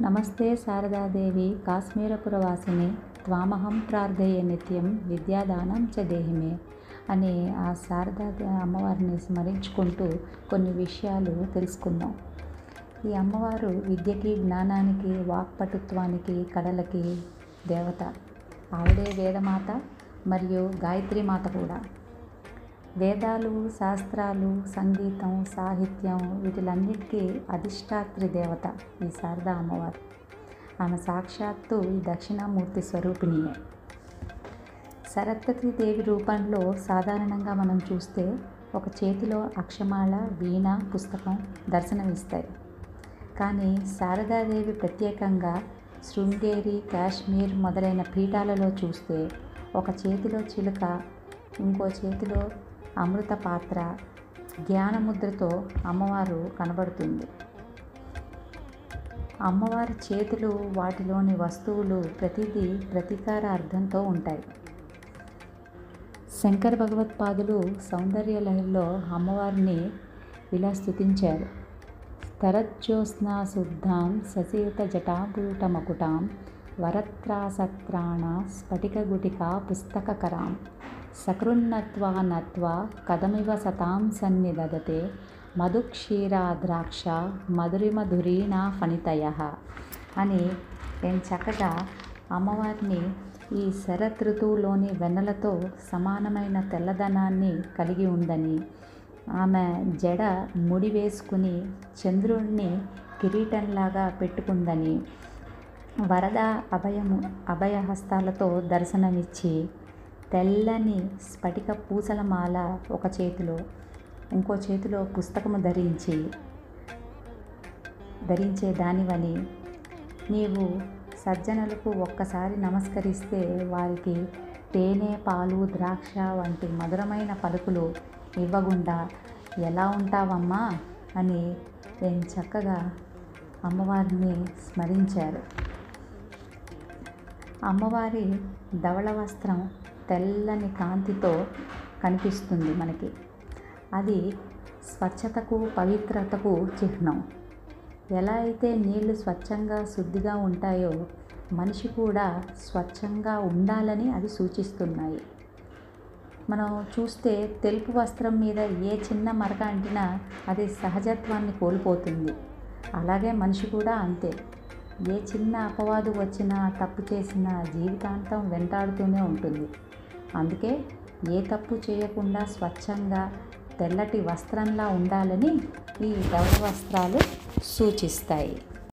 నమస్తే శారదాదేవి కాశ్మీరపురవాసిని త్వామహం ప్రార్థయే నిత్యం విద్యాదానం చ దేహిమే అనే ఆ శారదా అమ్మవారిని స్మరించుకుంటూ కొన్ని విషయాలు తెలుసుకుందాం. ఈ అమ్మవారు విద్యకి, జ్ఞానానికి, వాక్పటుత్వానికి, కళలకి దేవత. ఆవిడే వేదమాత మరియు గాయత్రీమాత కూడా. వేదాలు, శాస్త్రాలు, సంగీతం, సాహిత్యం వీటిలన్నిటికీ అధిష్టాత్రి దేవత ఈ శారదా అమ్మవారు. ఆమె సాక్షాత్తు ఈ దక్షిణామూర్తి స్వరూపిణియే. సరస్వతీ దేవి రూపంలో సాధారణంగా మనం చూస్తే ఒక చేతిలో అక్షమాల, వీణ, పుస్తకం దర్శనమిస్తాయి. కానీ శారదాదేవి ప్రత్యేకంగా శృంగేరి, కాశ్మీర్ మొదలైన పీఠాలలో చూస్తే ఒక చేతిలో చిలుక, ఇంకో చేతిలో అమృత పాత్ర, జ్ఞానముద్రతో అమ్మవారు కనబడుతుంది. అమ్మవారి చేతులు, వాటిలోని వస్తువులు ప్రతిదీ ప్రతీకార అర్థంతో ఉంటాయి. శంకర భగవత్పాదులు సౌందర్యలహరిలో అమ్మవారిని ఇలా స్తుతించారు. స్తరజ్యోత్స్నా శుద్ధాం ససియుత జటాభూటమకుటాం వరత్రాసత్రాణ స్ఫటికగుటికా పుస్తకకరాం సకృన్నత్వా నత్వా కదమివ సతాం సన్నిదదతే మధుక్షీరాద్రాక్ష మధురిమధురీణా ఫణితయః అని నేను చక్కగా అమ్మవారిని ఈ శరత్ ఋతువులోని వెన్నెలతో సమానమైన తెల్లదనాన్ని కలిగి ఉందని, ఆమె జడ ముడి వేసుకుని చంద్రుడిని కిరీటంలాగా పెట్టుకుందని, వరద అభయహస్తాలతో దర్శనమిచ్చి తెల్లని స్ఫటిక పూసల మాల ఒక చేతిలో, ఇంకో చేతిలో పుస్తకము ధరించే దానివని, నీవు సజ్జనులకు ఒక్కసారి నమస్కరిస్తే వారికి తేనె, పాలు, ద్రాక్ష వంటి మధురమైన పలుకులు ఇవ్వకుండా ఎలా ఉంటావమ్మా అని నేను చక్కగా అమ్మవారిని స్మరించారు. అమ్మవారి ధవళ వస్త్రం తెల్లని కాంతితో కనిపిస్తుంది మనకి. అది స్వచ్ఛతకు, పవిత్రతకు చిహ్నం. ఎలా అయితే నీళ్లు స్వచ్ఛంగా, శుద్ధిగా ఉంటాయో మనిషి కూడా స్వచ్ఛంగా ఉండాలని అవి సూచిస్తున్నాయి. మనం చూస్తే తెలుపు వస్త్రం మీద ఏ చిన్న మరక అంటినా అది సహజత్వాన్ని కోల్పోతుంది. అలాగే మనిషి కూడా అంతే. ఏ చిన్న అపవాదు వచ్చినా, తప్పు చేసినా జీవితాంతం వెంటాడుతూనే ఉంటుంది. అందుకే ఏ తప్పు చేయకుండా స్వచ్ఛంగా తెల్లటి వస్త్రంలా ఉండాలని ఈ ధవళ వస్త్రాలు సూచిస్తాయి.